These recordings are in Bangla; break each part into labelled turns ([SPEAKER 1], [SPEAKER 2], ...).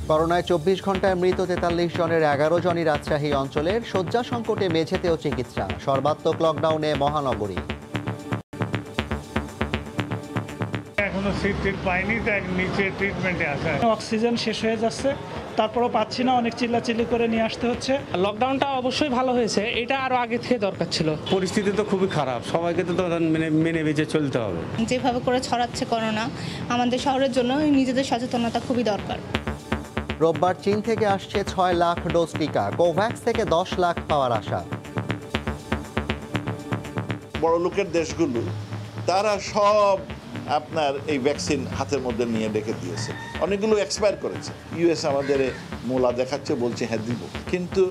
[SPEAKER 1] করোনায় ২৪ ঘন্টায় মৃত ৪৩ জনের ১১ জনই রাজশাহী অঞ্চলের। শয্যা সংকটে মেঝেতেও চিকিৎসা। সর্বাত্মক লকডাউনে মহানগরী।
[SPEAKER 2] এখনো সিট পাইনি, তাই নিচে ট্রিটমেন্টে আছে।
[SPEAKER 3] অক্সিজেন শেষ হয়ে যাচ্ছে, তারপরও পাচ্ছি না, অনেক চিল্লাচিল্লি করে নিয়ে আসতে হচ্ছে।
[SPEAKER 4] লকডাউনটা অবশ্যই ভালো হয়েছে, এটা আরো আগে থেকে দরকার ছিল।
[SPEAKER 5] পরিস্থিতি তো খুবই খারাপ, সবাইকে তো মেনে বেঁচে চলতে হবে।
[SPEAKER 6] যেভাবে করে ছড়াচ্ছে করোনা, আমাদের শহরের জন্য নিজেদের সচেতনতা খুবই দরকার।
[SPEAKER 1] রোববার চীন থেকে আসছে ৬ লাখ ডোজ টিকা। কোভ্যাক্স থেকে ১০ লাখ পাওয়ার আশা।
[SPEAKER 7] বড় লোকের দেশগুলো তারা সব আপনার এই ভ্যাকসিন হাতের মধ্যে নিয়ে রেখে দিয়েছে, অনেকগুলো এক্সপায়ার করেছে। ইউএস আমাদের মোলা দেখাচ্ছে, বলছে হ্যাঁ দিব, কিন্তু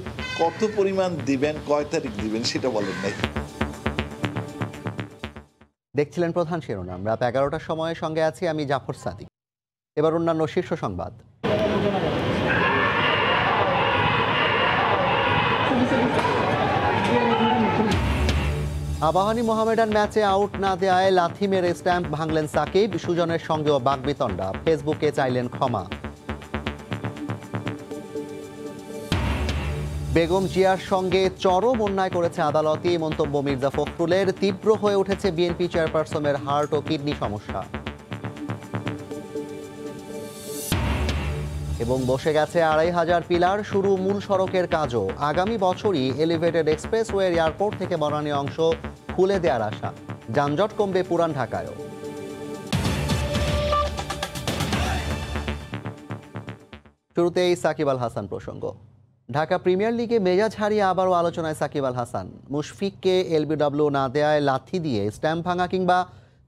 [SPEAKER 7] কত পরিমাণ দিবেন, কয় তারিখ দিবেন সেটা বলেন নাই।
[SPEAKER 1] দেখছিলেন প্রধান শিরোনাম। রাত ১১টার সময়ে সঙ্গে আছি আমি জাফর সাদিক। এবার অন্যান্য শীর্ষ সংবাদ। আবাহনী মোহামেডান ম্যাচে আউট না দেয়ায় লাথি মেরে স্ট্যাম্প ভাঙলেন সাকিব। সুজনের সঙ্গেও বাগবিতণ্ডা, ফেসবুকে চাইলেন ক্ষমা। বেগম জিয়ার সঙ্গে চরম অন্যায় করেছে আদালতে, মন্তব্য মির্জা ফখরুলের। তীব্র হয়ে উঠেছে বিএনপি চেয়ারপারসনের হার্ট ও কিডনি সমস্যা। এবং বসে গেছে ২৫০০ পিলার, শুরু মূল সড়কের কাজও। আগামী বছরই এলিভেটেড এক্সপ্রেসওয়ের এয়ারপোর্ট থেকে বনানী অংশ খুলে দেওয়ার আশা। যানজট কমবে পুরান ঢাকায়ও। শুরুতেই সাকিব আল হাসান প্রসঙ্গ। ঢাকা প্রিমিয়ার লিগে মেজাজ হারিয়ে আবারও আলোচনায় সাকিব আল হাসান। মুশফিককে এলবিডব্লিউ না দেয়ায় লাথি দিয়ে স্ট্যাম্প ভাঙা কিংবা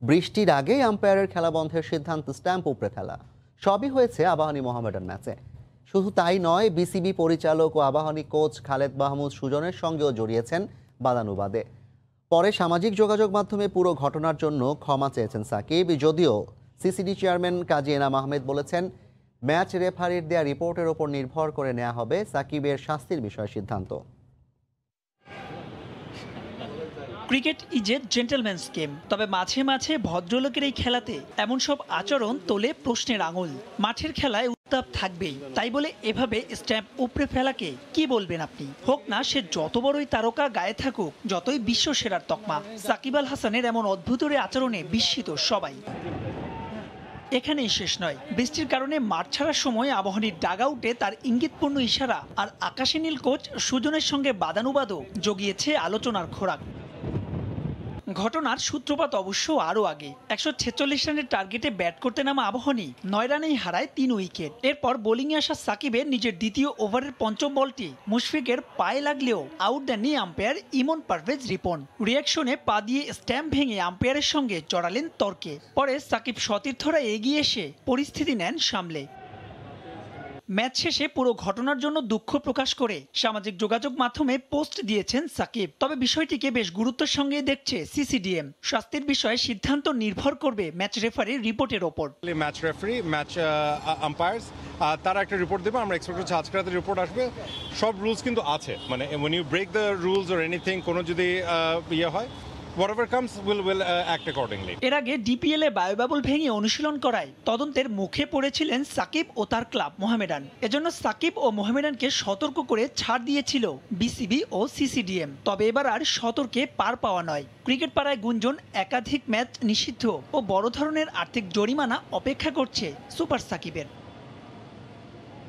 [SPEAKER 1] বৃষ্টির আগেই আম্পায়ারের খেলা বন্ধের সিদ্ধান্ত স্ট্যাম্প উপড়ে ফেলা, সবই হয়েছে আবাহনী মোহামেডান ম্যাচে। শুধু তাই নয়, বিসিবি পরিচালক ও আবাহনী কোচ খালেদ মাহমুদ সুজনের সঙ্গেও জড়িয়েছেন বাদানুবাদে। পরে সামাজিক যোগাযোগ মাধ্যমে পুরো ঘটনার জন্য ক্ষমা চেয়েছেন সাকিব। যদিও সিসিডি চেয়ারম্যান কাজী এনাম আহমেদ বলেছেন, ম্যাচ রেফারির দেয়া রিপোর্টের ওপর নির্ভর করে নেওয়া হবে সাকিবের শাস্তির বিষয়ে সিদ্ধান্ত।
[SPEAKER 8] Cricket is a gentleman's game, তবে মাঝে মাঝে ভদ্রলোকের এই খেলাতে এমন সব আচরণ তোলে প্রশ্নের আঙুল। মাঠের খেলায় উত্তাপ থাকবেই, তাই বলে এভাবে স্ট্যাম্প উপড়ে ফেলাকে কি বলবেন আপনি? হোক না সে যত বড়ই তারকা গায়ে থাকুক, যতই বিশ্ব সেরার তকমা, সাকিব আল হাসানের এমন অদ্ভুতরে আচরণে বিস্মিত সবাই। এখানেই শেষ নয়, বৃষ্টির কারণে মাঠ ছাড়ার সময় আবাহনীর ডাগআউটে তার ইঙ্গিতপূর্ণ ইশারা আর আকাশে নীল কোচ সুজনের সঙ্গে বাদানুবাদও জগিয়েছে আলোচনার খোরাক। ঘটনার সূত্রপাত অবশ্য আরও আগে। ১৪৬ রানের টার্গেটে ব্যাট করতে নামা আবাহনী ৯ রানেই হারায় ৩ উইকেট। এরপর বোলিংয়ে আসা সাকিবের নিজের দ্বিতীয় ওভারের পঞ্চম বলটি মুশফিকের পায়ে লাগলেও আউট দেননি আম্পায়ার ইমন পারভেজ রিপন। রিয়াকশনে পা দিয়ে স্ট্যাম্প ভেঙে আম্পায়ারের সঙ্গে জড়ালেন তর্কে। পরে সাকিব সতীর্থরা এগিয়ে এসে পরিস্থিতি নেন সামলে। ম্যাচ শেষে পুরো ঘটনার জন্য দুঃখ প্রকাশ করে সামাজিক যোগাযোগ মাধ্যমে পোস্ট দিয়েছেন সাকিব। তবে বিষয়টিকে বেশ গুরুত্বের সঙ্গে দেখছে সিসিডিএম। শাস্তির বিষয়ে সিদ্ধান্ত নির্ভর করবে ম্যাচ রেফারির রিপোর্টের ওপর।
[SPEAKER 9] ম্যাচ রেফারি, ম্যাচ আম্পায়ার্স তারা একটা রিপোর্ট দেবে, আমরা এক্সপেক্ট করছি আজকে রাতে রিপোর্ট আসবে। সব রুলস কিন্তু আছে, মানে when you break the rules or anything, কোনো যদি ইয়ে হয়, whatever comes will act accordingly.
[SPEAKER 8] এর আগে ডিপিএল এ বায়ুবাবল ভেঙে অনুশীলন করায় তদন্তের মুখে পড়েছিলেন সাকিব ও তার ক্লাব মোহামেডান। এজন্য সাকিব ও মোহামেডানকে সতর্ক করে ছাড় দিয়েছিল বিসিবি ও সিসিডিএম। তবে এবার আর সতর্কে পার পাওয়া নয়। ক্রিকেট পাড়ায় গুঞ্জন, একাধিক ম্যাচ নিষিদ্ধ ও বড় ধরনের আর্থিক জরিমানা অপেক্ষা করছে সুপার সাকিবের।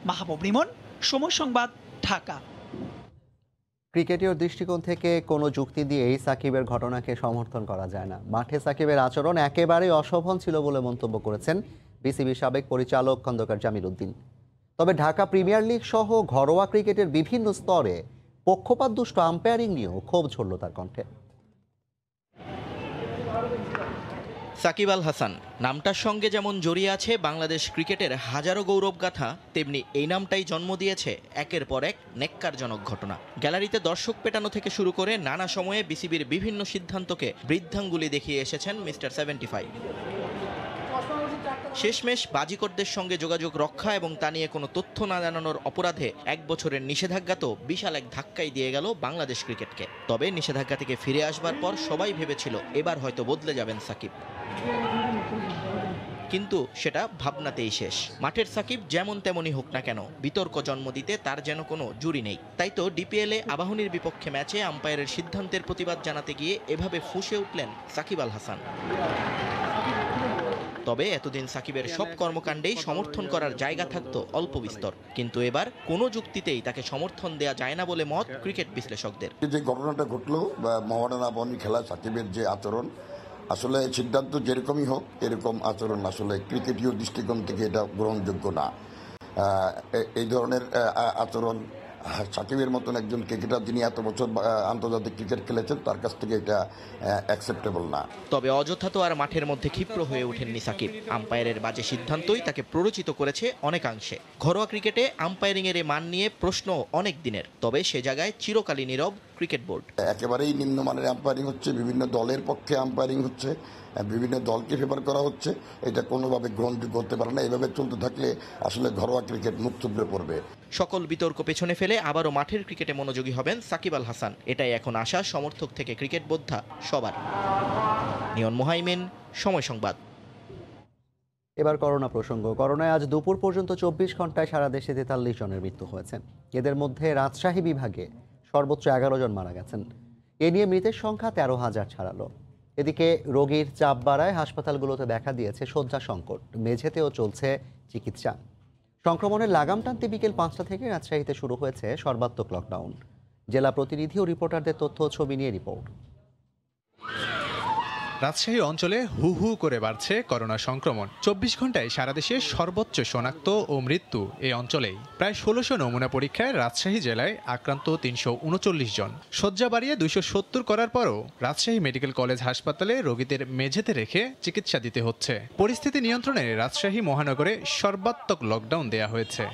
[SPEAKER 8] মাহবুব রিমন, সময় সংবাদ, ঢাকা।
[SPEAKER 1] ক্রিকেটীয় দৃষ্টিকোণ থেকে কোনো যুক্তি দিয়েই সাকিবের ঘটনাকে সমর্থন করা যায় না। মাঠে সাকিবের আচরণ একেবারেই অশোভন ছিল বলে মন্তব্য করেছেন বিসিবির সাবেক পরিচালক খন্দকার জামিল উদ্দিন। তবে ঢাকা প্রিমিয়ার লিগ সহ ঘরোয়া ক্রিকেটের বিভিন্ন স্তরে পক্ষপাতদুষ্ট আম্পায়ারিং নিয়েও ক্ষোভ ঝরল তার কণ্ঠে।
[SPEAKER 10] সাকিব আল হাসান নামটার সঙ্গে যেমন জড়িয়ে আছে বাংলাদেশ ক্রিকেটের হাজারো গৌরবগাথা, তেমনি এই নামটাই জন্ম দিয়েছে একের পর এক নেক্কারজনক ঘটনা। গ্যালারিতে দর্শক পেটানো থেকে শুরু করে নানা সময়ে বিসিবির বিভিন্ন সিদ্ধান্তকে বৃদ্ধাঙ্গুলি দেখিয়ে এসেছেন মিস্টার 75। শেষমেশ বাজিকরদের সঙ্গে যোগাযোগ রক্ষা এবং তা নিয়ে কোনো তথ্য না জানানোর অপরাধে 1 বছরের নিষেধাজ্ঞা তো বিশাল এক ধাক্কাই দিয়ে গেল বাংলাদেশ ক্রিকেটকে। তবে নিষেধাজ্ঞা থেকে ফিরে আসবার পর সবাই ভেবেছিল এবার হয়তো বদলে যাবেন সাকিব। কিন্তু সেটা ভাবনাতেই শেষ। মাঠের সাকিব যেমন তেমনই হোক না কেন, বিতর্ক জন্ম দিতে তার যেন কোনো জুরি নেই। তাই তো ডিপিএলে আবাহনীর বিপক্ষে ম্যাচে আম্পায়ারের সিদ্ধান্তের প্রতিবাদ জানাতে গিয়ে এভাবে ফুঁসে উঠলেন সাকিব আল হাসান। তবে এতদিন সাকিবের সব কর্মকাণ্ডেই সমর্থন করার জায়গা থাকতো অল্প বিস্তর, কিন্তু এবার কোনো যুক্তিতেই তাকে সমর্থন দেয়া যায় না বলে মত ক্রিকেট বিশ্লেষকদের।
[SPEAKER 11] যে ঘটনাটা ঘটলো মোহামেডান আবাহনী খেলা সাকিবের যে আচরণ, আসলে সিদ্ধান্ত যেরকমই হোক এরকম আচরণ আসলে ক্রিকেটীয় দৃষ্টিকোণ থেকে এটা গ্রহণযোগ্য না। এই ধরনের আচরণ সাকিবের মতন একজন ক্রিকেটার যিনি এত বছর আন্তর্জাতিক ক্রিকেট খেলেছেন তার কাছ থেকে এটা অ্যাকসেপ্টেবল না।
[SPEAKER 10] তবে অযথা তো আর মাঠের মধ্যে ক্ষিপ্র হয়ে ওঠেননি সাকিব। আম্পায়ারের বাজে সিদ্ধান্তই তাকে প্ররোচিত করেছে অনেকাংশে। ঘরোয়া ক্রিকেটে আম্পায়ারিংয়ের মান নিয়ে প্রশ্ন অনেক দিনের, তবে সে জায়গায় চিরকালই নীরব ক্রিকেট বোর্ড।
[SPEAKER 11] একেবারেই নিম্নমানের আম্পায়ারিং হচ্ছে, বিভিন্ন দলের পক্ষে আম্পায়ারিং হচ্ছে, বিভিন্ন দলকে ফেভার করা হচ্ছে, এটা কোনোভাবে গ্রহণযোগ্য হতে পারে না। এভাবে চলতে থাকলে আসলে ঘরোয়া ক্রিকেট মুখ থুবড়ে পড়বে।
[SPEAKER 10] সকল বিতর্ক পেছনে ফেলে আবারও মাঠের ক্রিকেটে মনোযোগী হবেন সাকিব আল হাসান, এটাই এখন আশা সমর্থক থেকে ক্রিকেট বোদ্ধা সবার। নিয়ন মোহাইমিন, সময় সংবাদ।
[SPEAKER 1] এবার করোনা প্রসঙ্গ। করোনায় আজ দুপুর পর্যন্ত 24 ঘন্টায় সারা দেশে 43 জনের মৃত্যু হয়েছে। এদের মধ্যে রাজশাহী বিভাগে সর্বোচ্চ 11 জন মারা গেছেন। এ নিয়ে মৃতের সংখ্যা 13,000 ছাড়ালো। এদিকে রোগীর চাপ বাড়ায় হাসপাতালগুলোতে দেখা দিয়েছে শয্যা সংকট, মেঝেতেও চলছে চিকিৎসা। সংক্রমণের লাগাম টানতে বিকেল 5টা থেকে রাজশাহীতে শুরু হয়েছে সর্বাত্মক লকডাউন। জেলা প্রতিনিধি ও রিপোর্টারদের তথ্য ও ছবি নিয়ে রিপোর্ট।
[SPEAKER 12] রাজশাহী অঞ্চলে হু হু করে বাড়ছে করোনা সংক্রমণ। 24 ঘন্টায় সারা দেশে সর্বোচ্চ শনাক্ত ও মৃত্যু এই অঞ্চলেই। প্রায় 1600 নমুনা পরীক্ষায় রাজশাহী জেলায় আক্রান্ত 339 জন। শয্যা বাড়িয়ে 270 করার পরও রাজশাহী মেডিকেল কলেজ হাসপাতালে রোগীদের মেঝেতে রেখে চিকিৎসা দিতে হচ্ছে। পরিস্থিতি নিয়ন্ত্রণে রাজশাহী মহানগরে সর্বাত্মক লকডাউন দেয়া হয়েছে।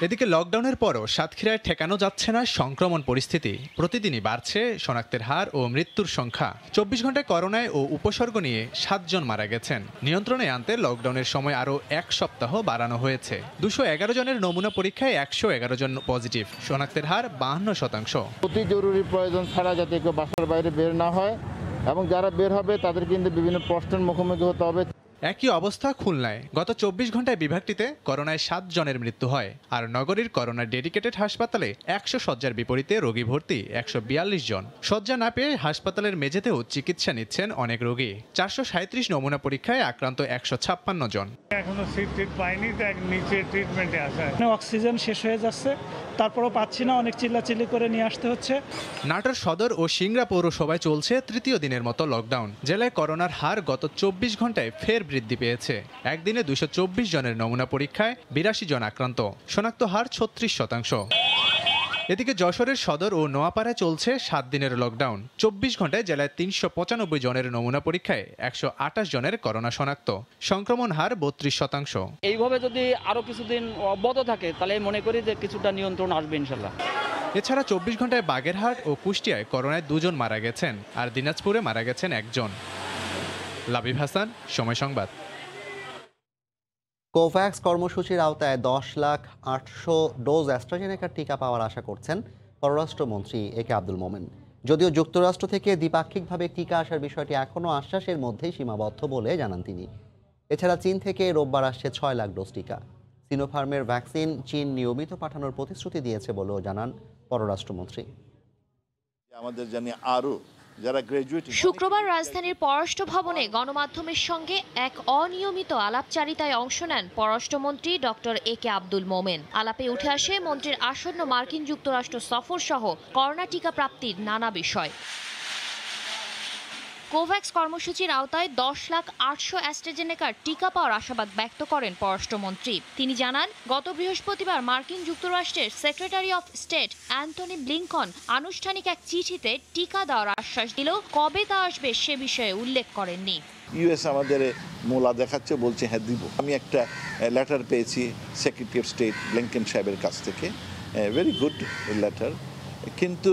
[SPEAKER 12] এদিকে লকডাউনের পরও সাতক্ষীরায় ঠেকানো যাচ্ছে না সংক্রমণ পরিস্থিতি। প্রতিদিনই বাড়ছে শনাক্তের হার ও মৃত্যুর সংখ্যা। 24 ঘন্টায় করোনায় ও উপসর্গ নিয়ে 7 জন মারা গেছেন। নিয়ন্ত্রণে আনতে লকডাউনের সময় আরও 1 সপ্তাহ বাড়ানো হয়েছে। 211 জনের নমুনা পরীক্ষায় 111 জন পজিটিভ। শনাক্তের হার 52%।
[SPEAKER 13] অতি জরুরি প্রয়োজন ছাড়া যাতে কেউ বাসার বাইরে বের না হয় এবং যারা বের হবে তাদের কিন্তু বিভিন্ন প্রশ্নের মুখোমুখি হতে হবে।
[SPEAKER 12] একই অবস্থা খুলনায়। গত 24 ঘন্টায় বিভাগটিতে করোনায় 7 জনের মৃত্যু হয়। আর নগরীর করোনা ডেডিকেটেড হাসপাতালে 100 শয্যার বিপরীতে রোগী ভর্তি 142 জন। শয্যা না পেয়ে হাসপাতালের মেঝেতেও চিকিৎসা নিচ্ছেন অনেক রোগী। 437 নমুনা পরীক্ষায় আক্রান্ত 156 জন।
[SPEAKER 2] এখনো সিট পাইনি, তাই নিচে ট্রিটমেন্টে আছে।
[SPEAKER 3] অক্সিজেন শেষ হয়ে যাচ্ছে, তারপরও পাচ্ছি না, অনেক চিল্লাচিল্লি করে নিয়ে আসতে হচ্ছে।
[SPEAKER 12] নাটোর সদর ও সিংড়া পৌরসভায় চলছে তৃতীয় দিনের মতো লকডাউন। জেলায় করোনার হার গত 24 ঘন্টায় ফের বৃদ্ধি পেয়েছে। একদিনে 224 জনের নমুনা পরীক্ষায় 82 জন আক্রান্ত। শনাক্ত হার 36%। এদিকে যশোরের সদর ও নোয়াপাড়ায় চলছে 7 দিনের লকডাউন। 24 ঘন্টায় জেলায় 395 জনের নমুনা পরীক্ষায় 128 জনের করোনা শনাক্ত। সংক্রমণ হার 32%।
[SPEAKER 14] এইভাবে যদি আরো কিছুদিন অব্যাহত থাকে তাহলে মনে করি যে কিছুটা নিয়ন্ত্রণ আসবে ইনশাল্লাহ।
[SPEAKER 12] এছাড়া 24 ঘন্টায় বাগেরহাট ও কুষ্টিয়ায় করোনায় 2 জন মারা গেছেন, আর দিনাজপুরে মারা গেছেন 1 জন। লাবিব হাসান, সময় সংবাদ।
[SPEAKER 1] কোভ্যাক্স কর্মসূচির আওতায় 10,08,000 ডোজ অ্যাস্ট্রাজেনেকার টিকা পাওয়ার আশা করছেন পররাষ্ট্রমন্ত্রী একে আব্দুল মোমেন। যদিও যুক্তরাষ্ট্র থেকে দ্বিপাক্ষিকভাবে টিকা আসার বিষয়টি এখনও আশ্বাসের মধ্যেই সীমাবদ্ধ বলে জানান তিনি। এছাড়া চীন থেকে রোববার আসছে 6 লাখ ডোজ টিকা। সিনোফার্মের ভ্যাকসিন চীন নিয়মিত পাঠানোর প্রতিশ্রুতি দিয়েছে বলেও জানান পররাষ্ট্রমন্ত্রী।
[SPEAKER 7] আমাদের জানি আরও যারা গ্র্যাজুয়েট।
[SPEAKER 15] শুক্রবার রাজধানীর পররাষ্ট্র ভবনে গণমাধ্যমের সঙ্গে এক অনিয়মিত আলাপচারিতায় অংশ নেন পররাষ্ট্রমন্ত্রী ডক্টর একে আব্দুল মোমেন। আলাপে উঠে আসে মন্ত্রীর আসন্ন মার্কিন যুক্তরাষ্ট্র সফর সহ করোনা টিকা প্রাপ্তির নানা বিষয়। কোভ্যাক্স কর্মসূচির আওতায় 10,08,000 অ্যাস্ট্রাজেনেকার টিকা পাওয়ার আশাবাদ ব্যক্ত করেন পররাষ্ট্রমন্ত্রী। তিনি জানান, গত বৃহস্পতিবার মার্কিন যুক্তরাষ্ট্রের secretary of state Antony Blinken আনুষ্ঠানিক এক চিঠিতে টিকা দেওয়ার আশ্বাস দিলেও কবে তা আসবে সে বিষয়ে উল্লেখ করেননি।
[SPEAKER 7] ইউএস আমাদের মোলা দেখাচ্ছে, বলছে হ্যাঁ দিব। আমি একটা লেটার পেয়েছি সেক্রেটারি অফ স্টেট ব্লিংকন সাহেবের কাছ থেকে, ভেরি গুড লেটার, কিন্তু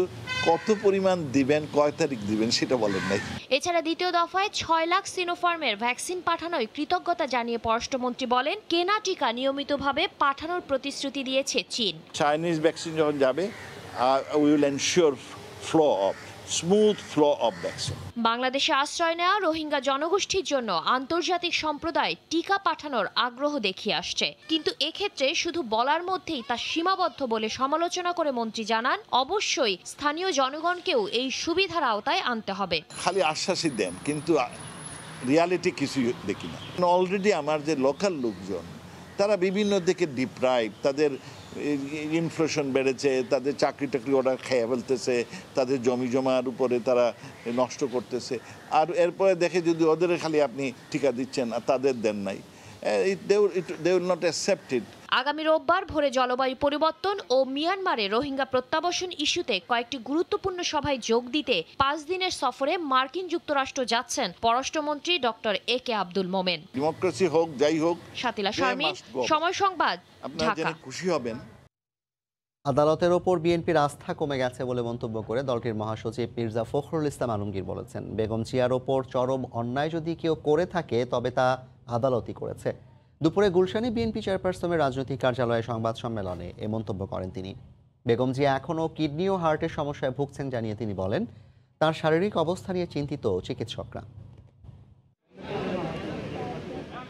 [SPEAKER 7] কত পরিমাণ দিবেন, কয় তারিখ দিবেন সেটা বলেন নাই।
[SPEAKER 15] এছাড়া দ্বিতীয় দফায় 6 লাখ সিনোফার্মের ভ্যাকসিন পাঠানোয় কৃতজ্ঞতা জানিয়ে পররাষ্ট্রমন্ত্রী বলেন, কেনা টিকা নিয়মিতভাবে পাঠানোর প্রতিশ্রুতি দিয়েছে চীন।
[SPEAKER 7] চাইনিজ ভ্যাকসিন যখন যাবে we will ensure smooth flow of vaccine.
[SPEAKER 15] বাংলাদেশে আশ্রয় নেওয়া রোহিঙ্গা জনগোষ্ঠীর জন্য আন্তর্জাতিক সম্প্রদায় টিকা পাঠানোর আগ্রহ দেখিয়ে আসছে, কিন্তু এক্ষেত্রে শুধু বলার মধ্যেই তা সীমাবদ্ধ বলে সমালোচনা করে মন্ত্রী জানান, অবশ্যই স্থানীয় জনগণকেও এই সুবিধার আওতায় আনতে হবে।
[SPEAKER 7] খালি আশ্বাসই দেন, কিন্তু রিয়ালিটি কিছু দেখি না। অলরেডি আমার যে লোকাল লোকজন তারা বিভিন্ন দিকে ডিপ্রাইভ, তাদের ইনফ্লেশন বেড়েছে, তাদের চাকরি টাকরি ওরা খেয়ে ফেলতেছে, তাদের জমি জমার উপরে তারা নষ্ট করতেছে, আর এরপরে দেখে যদি ওদের খালি আপনি টিকা দিচ্ছেন আর তাদের দেন নাই, they will not accept it.
[SPEAKER 15] আগামী রোববার ভোরে জলবায়ু পরিবর্তন ও মিয়ানমারে রোহিঙ্গা প্রত্যাবাসন ইস্যুতে কয়েকটি গুরুত্বপূর্ণ সভায় যোগ দিতে 5 দিনের সফরে মার্কিন যুক্তরাষ্ট্র যাচ্ছেন পররাষ্ট্রমন্ত্রী doctor AK Abdul Momen.
[SPEAKER 7] Democracy হোক যাই হোক,
[SPEAKER 15] শাতিলা শারমিন, সময় সংবাদ, ঢাকা।
[SPEAKER 7] খুশি হবেন।
[SPEAKER 1] আদালতের ওপর বিএনপির আস্থা কমে গেছে বলে মন্তব্য করে দলটির মহাসচিব মির্জা ফখরুল ইসলাম আলমগীর বলেছেন, বেগম জিয়ার ওপর চরম অন্যায় যদি কেউ করে থাকে তবে তা আদালতই করেছে। দুপুরে গুলশানে বিএনপি চেয়ারপারসনের রাজনৈতিক কার্যালয়ে সংবাদ সম্মেলনে এ মন্তব্য করেন তিনি। বেগম জিয়া এখনও কিডনি ও হার্টের সমস্যায় ভুগছেন জানিয়ে তিনি বলেন, তার শারীরিক অবস্থা নিয়ে চিন্তিত চিকিৎসকরা।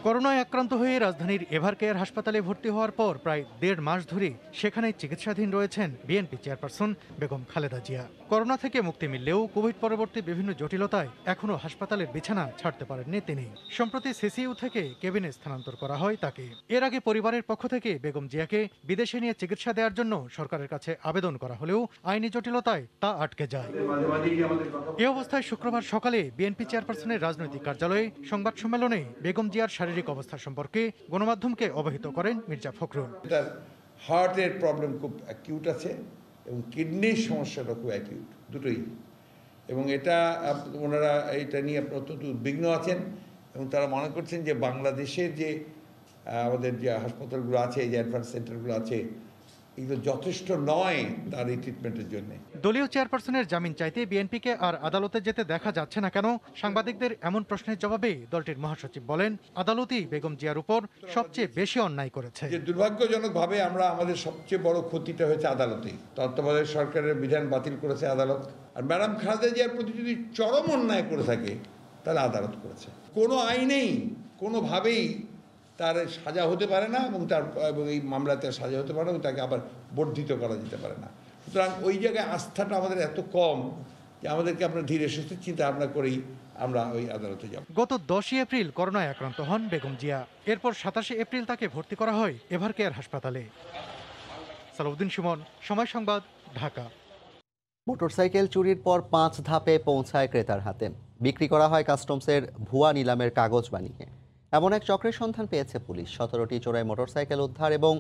[SPEAKER 16] করোনায় আক্রান্ত হয়ে রাজধানীর এভারকেয়ার হাসপাতালে ভর্তি হওয়ার পর প্রায় 1.5 মাস ধরে সেখানে চিকিৎসাধীন রয়েছেন BNP chairperson Begum Khaleda Zia. Corona থেকে মুক্তি মিললেও কোভিড পরবর্তী বিভিন্ন জটিলতায় এখনও হাসপাতালের বিছানা ছাড়তে পারেননি তিনি। সম্প্রতি সিসিইউ থেকে কেবিনে স্থানান্তর করা হয় তাকে। এর আগে পরিবারের পক্ষ থেকে বেগম জিয়াকে বিদেশে নিয়ে চিকিৎসা দেওয়ার জন্য সরকারের কাছে আবেদন করা হলেও আইনি জটিলতায় তা আটকে যায়। এ অবস্থায় শুক্রবার সকালে বিএনপি চেয়ারপারসনের রাজনৈতিক কার্যালয়ে সংবাদ সম্মেলনে বেগম জিয়ার শারীরিক অবস্থা সম্পর্কে গণমাধ্যমকে অবহিত করেন মির্জা ফখরুল।
[SPEAKER 17] তার হার্টের প্রবলেম খুব অ্যাকিউট আছে এবং কিডনির সমস্যাটা খুব অ্যাকিউট, দুটোই। এবং এটা ওনারা এটা নিয়ে অত্যন্ত উদ্বিগ্ন আছেন এবং তারা মনে করছেন যে বাংলাদেশের যে আমাদের যে হাসপাতালগুলো আছে, যে অ্যাডভান্স সেন্টারগুলো আছে, এগুলো যথেষ্ট নয় তার এই ট্রিটমেন্টের জন্য।
[SPEAKER 16] দলীয় চেয়ারপারসনের জামিন চাইতে বিএনপিকে আর আদালতে যেতে দেখা যাচ্ছে না কেন? সাংবাদিকদের এমন প্রশ্নের জবাবে দলটির মহাসচিব বলেন, আদালতই বেগম জিয়ার উপর সবচেয়ে বেশি অন্যায় করেছে।
[SPEAKER 17] যে দুর্ভাগ্যজনকভাবে আমরা আমাদের সবচেয়ে বড় ক্ষতিটা হয়েছে আদালতেই। তত্ত্বাবধায়ক সরকারের বিধান বাতিল করেছে আদালত। আর ম্যাডাম খালেদা জিয়ার প্রতি যদি চরম অন্যায় করে থাকে তাহলে আদালত করেছে। কোনো আইনেই কোনোভাবেই তার সাজা হতে পারে না এবং এই মামলাতে সাজা হতে পারে না, তাকে আবার বর্ধিত করা যেতে পারে না। সুতরাং ওই জায়গায় আস্থাটা আমাদের এত কম যে আমাদেরকে আপনার ধীরে সুস্থে চিন্তা ভাবনা করেই আমরা ওই আদালতে যাব।
[SPEAKER 16] গত 10 এপ্রিল করোনায় আক্রান্ত হন বেগম জিয়া। এরপর 27 এপ্রিল তাকে ভর্তি করা হয় এভারকেয়ার হাসপাতালে। সালাউদ্দিন সুমন, সময় সংবাদ, ঢাকা।
[SPEAKER 1] মোটরসাইকেল চুরির পর 5 ধাপে পৌঁছায় ক্রেতার হাতে, বিক্রি করা হয় কাস্টমসের ভুয়া নিলামের কাগজ বানিয়ে। এমন এক চক্রের সন্ধান পেয়েছে পুলিশ। 17টি চোরাই মোটরসাইকেল উদ্ধার এবং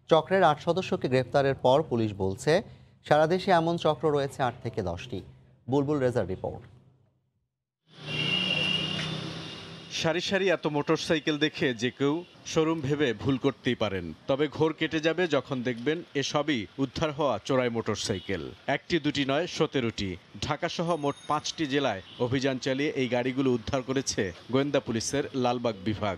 [SPEAKER 1] চক্রের 8 সদস্যকে গ্রেফতারের পর পুলিশ বলছে, সারা দেশে এমন চক্র রয়েছে 8 থেকে 10টি। বুলবুল রেজার রিপোর্ট।
[SPEAKER 18] সারি সারি এত মোটরসাইকেল দেখে যে কেউ শোরুম ভেবে ভুল করতেই পারেন, তবে ঘোর কেটে যাবে যখন দেখবেন এসবই উদ্ধার হওয়া চোরাই মোটরসাইকেল। একটি দুটি নয়, 17টি। ঢাকাসহ মোট 5টি জেলায় অভিযান চালিয়ে এই গাড়িগুলো উদ্ধার করেছে গোয়েন্দা পুলিশের লালবাগ বিভাগ।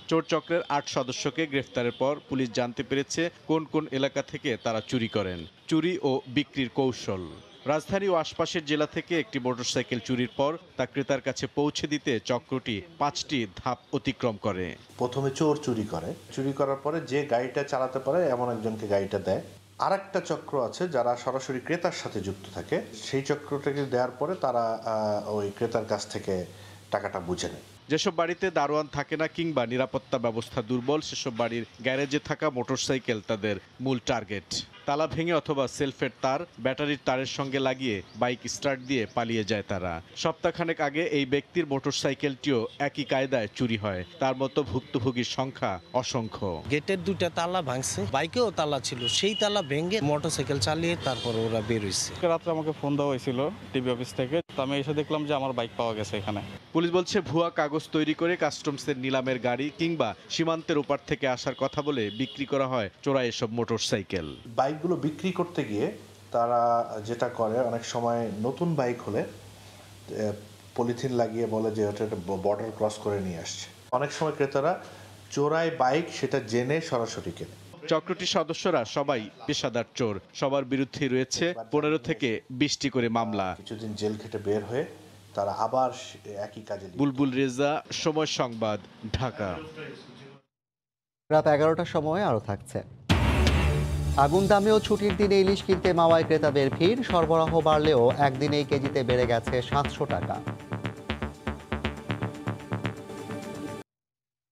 [SPEAKER 18] চোর চক্রের 8 সদস্যকে গ্রেফতারের পর পুলিশ জানতে পেরেছে কোন কোন এলাকা থেকে তারা চুরি করেন, চুরি ও বিক্রির কৌশল। রাজধানী ও আশপাশের জেলা থেকে একটি মোটরসাইকেল চুরির পর তা ক্রেতার কাছে পৌঁছে দিতে চক্রটি 5টি ধাপ অতিক্রম করে।
[SPEAKER 19] প্রথমে চোর চুরি করে, চুরি করার পরে যে গাড়িটা চালাতে পারে এমন একজনকে গাড়িটা দেয়। আরেকটা চক্র আছে যারা সরাসরি ক্রেতার সাথে যুক্ত থাকে, সেই চক্রটাকে দেওয়ার পরে তারা ওই ক্রেতার কাছ থেকে টাকাটা বুঝে নেয়।
[SPEAKER 18] যেসব বাড়িতে দারোয়ান থাকে না কিংবা নিরাপত্তা ব্যবস্থা দুর্বল, সেসব বাড়ির গ্যারেজে থাকা মোটরসাইকেল তাদের মূল টার্গেট। তালা ভেঙে অথবা সেলফের তার ব্যাটারির তারের সঙ্গে লাগিয়ে বাইক স্টার্ট দিয়ে পালিয়ে যায় তারা। সপ্তাহখানেক আগে এই ব্যক্তির মোটরসাইকেলটিও একই কায়দায় চুরি হয়। তার মতো ভুক্তভোগীর সংখ্যা অসংখ্য।
[SPEAKER 20] গেটের 2টা তালা ভাঙছে, বাইকেও তালা ছিল, সেই তালা ভেঙে মোটরসাইকেল চালিয়ে তারপর ওরা বের হয়েছে।
[SPEAKER 21] রাত্রে আমাকে ফোন দেওয়া হয়েছিল টিভি অফিস থেকে, তো আমি এসে দেখলাম যে আমার বাইক পাওয়া গেছে এখানে।
[SPEAKER 18] পুলিশ বলছে ভুয়া কাগজ তৈরি করে কাস্টমসের নিলামের গাড়ি কিংবা সীমান্তের ওপার থেকে আসার কথা বলে বিক্রি করা হয় চোরাই এসব মোটরসাইকেল।
[SPEAKER 19] বাইকগুলো বিক্রি করতে গিয়ে তারা যেটা করে, অনেক সময় নতুন বাইক হলে পলিথিন লাগিয়ে বলে যে ওটা বর্ডার ক্রস করে নিয়ে আসছে। অনেক সময় ক্রেতারা চোরাই বাইক সেটা জেনে সরাসরি কেনে।
[SPEAKER 18] চক্রটির সদস্যরা সবাই পেশাদার চোর। সবার বিরুদ্ধে রয়েছে 15 থেকে 20টি করে মামলা।
[SPEAKER 19] কিছুদিন জেল খেটে বের হয়ে তারা আবার একই কাজে।
[SPEAKER 18] বুলবুল রেজা, সময় সংবাদ, ঢাকা।
[SPEAKER 1] রাত 11টার সময় আরও থাকছে। আগুন দামেও ছুটির দিনে ইলিশ কিনতে মাওয়ায় ক্রেতাদের ভিড়। সরবরাহ বাড়লেও একদিনেই কেজিতে বেড়ে গেছে 700 টাকা।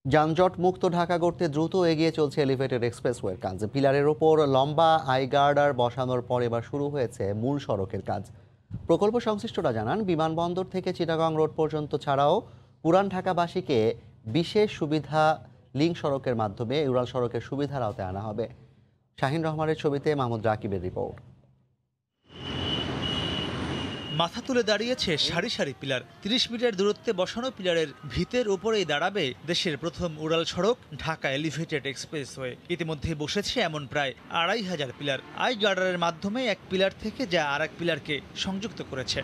[SPEAKER 1] যানজট মুক্ত ঢাকা গড়তে দ্রুত এগিয়ে চলছে এলিভেটেড এক্সপ্রেসওয়ের কাজ। পিলারের ওপর লম্বা আইগার্ডার বসানোর পর এবার শুরু হয়েছে মূল সড়কের কাজ। প্রকল্প সংশ্লিষ্টরা জানান, বিমানবন্দর থেকে চিটাগং রোড পর্যন্ত ছাড়াও পুরান ঢাকাবাসীকে বিশেষ সুবিধা লিংক সড়কের মাধ্যমে উড়াল সড়কের সুবিধার আওতায় আনা হবে। শাহিন রহমানের ছবিতে মাহমুদ রাকিবের রিপোর্ট।
[SPEAKER 4] মাথা তুলে দাঁড়িয়েছে সারি সারি পিলার। 30 মিটার দূরত্বে বসানো পিলারের ভিতের উপরেই দাঁড়াবে দেশের প্রথম উড়াল সড়ক ঢাকা এলিভেটেড এক্সপ্রেসওয়ে। ইতিমধ্যে বসেছে এমন প্রায় 2500 পিলার। আই গার্ডারের মাধ্যমে এক পিলার থেকে যা আরেক পিলারকে সংযুক্ত করেছে।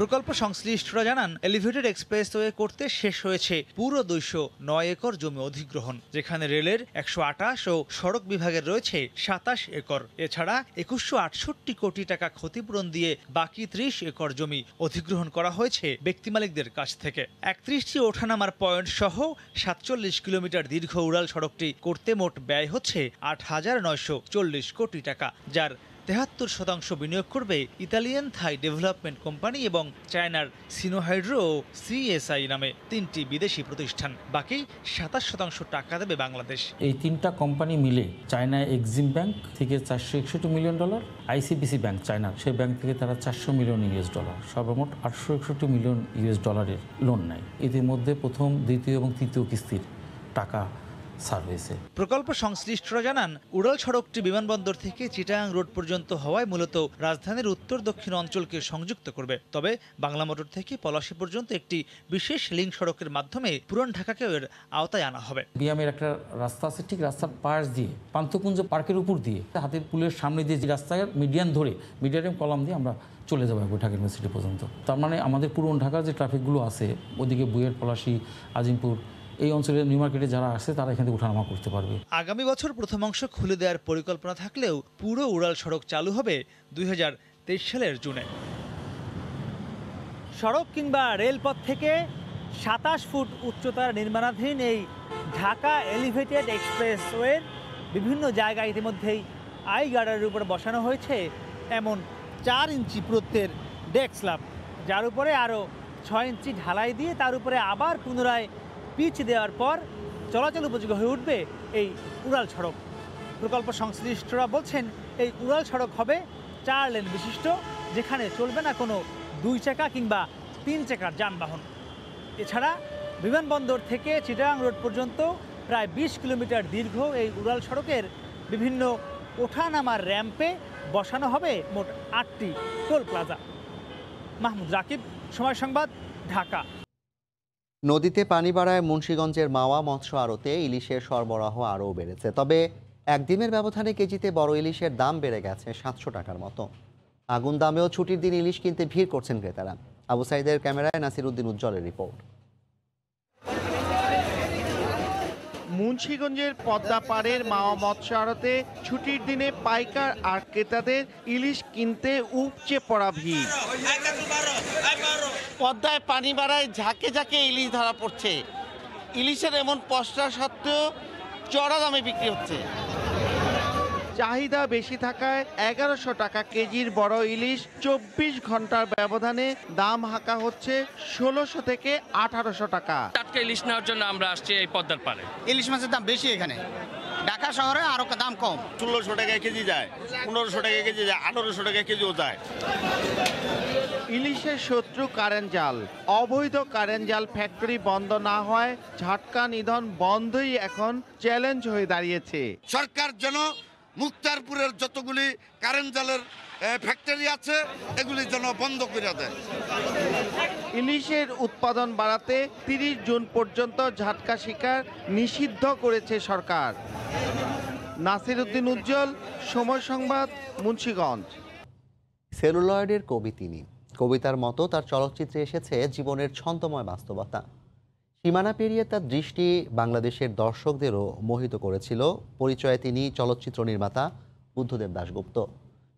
[SPEAKER 4] প্রকল্প সংশ্লিষ্টরা জানান, এলিভেটেড এক্সপ্রেসওয়ে করতে শেষ হয়েছে পুরো 209 একর জমি অধিগ্রহণ, যেখানে রেলের 128 ও সড়ক বিভাগের রয়েছে 27 একর। এছাড়া 2168 কোটি টাকা ক্ষতিপূরণ দিয়ে বাকি 30 একর জমি অধিগ্রহণ করা হয়েছে ব্যক্তি মালিকদের কাছ থেকে। 31টি ওঠানামার পয়েন্ট সহ 47 কিলোমিটার দীর্ঘ উড়াল সড়কটি করতে মোট ব্যয় হচ্ছে 8,940 কোটি টাকা, যার 73% বিনিয়োগ করবে ইতালিয়ান থাই ডেভেলপমেন্ট কোম্পানি এবং চায়নার সিনোহাইড্রো ও সিএসআই নামে 3টি বিদেশি প্রতিষ্ঠান। বাকি 27% টাকা দেবে বাংলাদেশ।
[SPEAKER 22] এই 3টা কোম্পানি মিলে চায়না এক্সিম ব্যাংক থেকে $461 মিলিয়ন, আইসিবিসি ব্যাংক চায়নার, সেই ব্যাংক থেকে তারা $400 মিলিয়ন, সর্বমোট $861 মিলিয়ন লোন নেয়। ইতিমধ্যে প্রথম, দ্বিতীয় এবং তৃতীয় কিস্তির টাকা সার্ভিসে।
[SPEAKER 4] প্রকল্প সংশ্লিষ্টরা জানান, উড়াল সড়কটি বিমানবন্দর থেকে চিটাগাং রোড পর্যন্ত হওয়ায় মূলত রাজধানীর উত্তর দক্ষিণ অঞ্চলকে সংযুক্ত করবে। তবে বাংলা মোটর থেকে পলাশী পর্যন্ত একটি বিশেষ লিংক সড়কের মাধ্যমে পুরান ঢাকাকেও এর আওতায় আনা হবে।
[SPEAKER 22] বিয়ামের একটা রাস্তা আছে, ঠিক রাস্তার পাশ দিয়ে পান্থকুঞ্জ পার্কের উপর দিয়ে হাতির পুলের সামনে দিয়ে যে রাস্তায় মিডিয়াম কলাম দিয়ে আমরা চলে যাবো ঢাকা ইউনিভার্সিটি পর্যন্ত। তার মানে আমাদের পুরান ঢাকার যে ট্রাফিকগুলো আছে ওদিকে বুয়েট, পলাশী, আজিমপুর, এই অঞ্চলের নিউ মার্কেটে যারা আসে তারা এখান থেকে ওঠানামা করতে পারবে।
[SPEAKER 4] আগামী বছর প্রথম অংশ খুলে দেওয়ার পরিকল্পনা থাকলেও পুরো উড়াল সড়ক চালু হবে 2023 সালের জুনে। সড়ক কিংবা রেলপথ থেকে 27 ফুট উচ্চতার নির্মাণাধীন এই ঢাকা এলিভেটেড এক্সপ্রেসওয়ের বিভিন্ন জায়গায় ইতিমধ্যেই আই গার্ডারের উপর বসানো হয়েছে এমন 4 ইঞ্চি পুরুত্বের ডেক স্ল্যাব, যার উপরে আরও 6 ইঞ্চি ঢালাই দিয়ে তার উপরে আবার পুনরায় পিচ দেওয়ার পর চলাচল উপযোগী হয়ে উঠবে এই উড়াল সড়ক। প্রকল্প সংশ্লিষ্টরা বলছেন, এই উড়াল সড়ক হবে 4 লেন বিশিষ্ট, যেখানে চলবে না কোনো 2 চাকা কিংবা 3 চাকার যানবাহন। এছাড়া বিমানবন্দর থেকে চিটাগাং রোড পর্যন্ত প্রায় 20 কিলোমিটার দীর্ঘ এই উড়াল সড়কের বিভিন্ন ওঠানামার র্যাম্পে বসানো হবে মোট 8টি টোল প্লাজা। মাহমুদ রাকিব, সময় সংবাদ, ঢাকা।
[SPEAKER 1] নদীতে পানি বাড়ায় মুন্সিগঞ্জের মাওয়া মৎস্য আড়তে ইলিশের সরবরাহ আরও বেড়েছে। তবে একদিনের ব্যবধানে কেজিতে বড় ইলিশের দাম বেড়ে গেছে 700 টাকার মতো। আগুন দামেও ছুটির দিন ইলিশ কিনতে ভিড় করছেন ক্রেতারা। আবু সাইদের ক্যামেরায় নাসির উদ্দিন উজ্জ্বলের রিপোর্ট।
[SPEAKER 23] মুন্সিগঞ্জের পদ্মা পাড়ের মাওয়া মৎস্য আড়তে ছুটির দিনে পাইকার আর ক্রেতাদের ইলিশ কিনতে উপচে পড়া ভিড়।
[SPEAKER 24] পদ্মায় পানি বাড়ায় ঝাঁকে ঝাঁকে ইলিশ ধরা পড়ছে। ইলিশের এমন পসরা সত্ত্বেও চড়া দামে বিক্রি হচ্ছে।
[SPEAKER 23] চাহিদা বেশি থাকায় 1100 টাকা কেজির বড় ইলিশ 24 ঘন্টার ব্যবধানে দাম হাঁকা হচ্ছে 1600 থেকে 1800 টাকা।
[SPEAKER 25] টাটকা ইলিশ নেওয়ার জন্য আমরা আসছি এই পদ্মার পাড়ে।
[SPEAKER 26] ইলিশ মাছের দাম বেশি এখানে, ঢাকা শহরে আরো দাম কম।
[SPEAKER 24] 1600 টাকা কেজি যায়, 1500 টাকা কেজি যায়, 1800 টাকা কেজিও যায়।
[SPEAKER 23] ইলিশের শত্রু কারেন্ট জাল। অবৈধ কারেন্ট জাল ফ্যাক্টরি বন্ধ না হয় ঝাটকা নিধন বন্ধই এখন চ্যালেঞ্জ হয়ে দাঁড়িয়েছে।
[SPEAKER 27] সরকার যেন মুক্তারপুরের যতগুলি কারেন্ট জালের ফ্যাক্টরি আছে এগুলি যেন বন্ধ করে দেয়।
[SPEAKER 23] ইলিশের উৎপাদন বাড়াতে 30 জুন পর্যন্ত ঝাটকা শিকার নিষিদ্ধ করেছে সরকার। নাসির উদ্দিন উজ্জ্বল, সময় সংবাদ, মুন্সিগঞ্জ।
[SPEAKER 1] সেলুলয়েডের কবি তিনি। কবিতার মতো তার চলচ্চিত্রে এসেছে জীবনের ছন্দময় বাস্তবতা। সীমানা পেরিয়ে তার দৃষ্টি বাংলাদেশের দর্শকদেরও মোহিত করেছিল। পরিচয়ে তিনি চলচ্চিত্র নির্মাতা বুদ্ধদেব দাশগুপ্ত।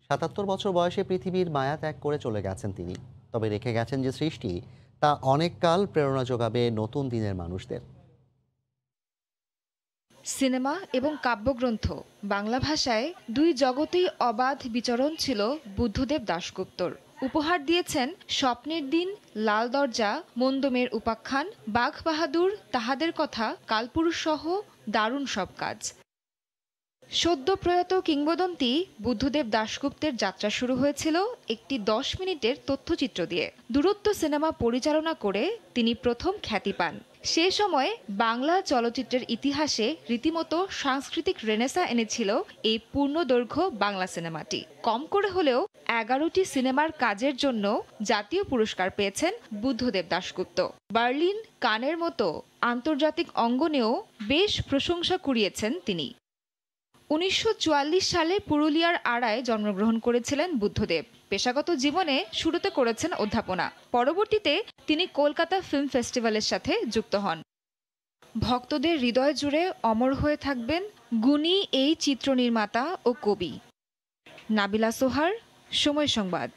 [SPEAKER 1] ৭৭ বছর বয়সে পৃথিবীর মায়া ত্যাগ করে চলে গেছেন তিনি, তবে রেখে গেছেন যে সৃষ্টি তা অনেককাল প্রেরণা যোগাবে নতুন দিনের মানুষদের।
[SPEAKER 5] সিনেমা এবং কাব্যগ্রন্থ বাংলা ভাষায় দুই জগতেই অবাধ বিচরণ ছিল বুদ্ধদেব দাশগুপ্তর। উপহার দিয়েছেন স্বপ্নের দিন, লাল দরজা, মন্দমের উপাখ্যান, বাঘ বাহাদুর, তাহাদের কথা, কালপুরুষ সহ দারুণ সব কাজ। সদ্য প্রয়াত কিংবদন্তি বুদ্ধদেব দাশগুপ্তের যাত্রা শুরু হয়েছিল একটি 10 মিনিটের তথ্যচিত্র দিয়ে। দূরত্ব সিনেমা পরিচালনা করে তিনি প্রথম খ্যাতি পান। সে সময় বাংলা চলচ্চিত্রের ইতিহাসে রীতিমতো সাংস্কৃতিক রেনেসা এনেছিল এই পূর্ণদৈর্ঘ্য বাংলা সিনেমাটি। কম করে হলেও 11টি সিনেমার কাজের জন্য জাতীয় পুরস্কার পেয়েছেন বুদ্ধদেব দাশগুপ্ত। বার্লিন, কানের মতো আন্তর্জাতিক অঙ্গনেও বেশ প্রশংসা কুড়িয়েছেন তিনি। 1944 সালে পুরুলিয়ার আড়ায় জন্মগ্রহণ করেছিলেন বুদ্ধদেব। পেশাগত জীবনে শুরুতে করেছেন অধ্যাপনা, পরবর্তীতে তিনি কলকাতা ফিল্ম ফেস্টিভ্যালের সাথে যুক্ত হন। ভক্তদের হৃদয় জুড়ে অমর হয়ে থাকবেন গুণী এই চিত্রনির্মাতা ও কবি। নাবিলা সোহার, সময় সংবাদ।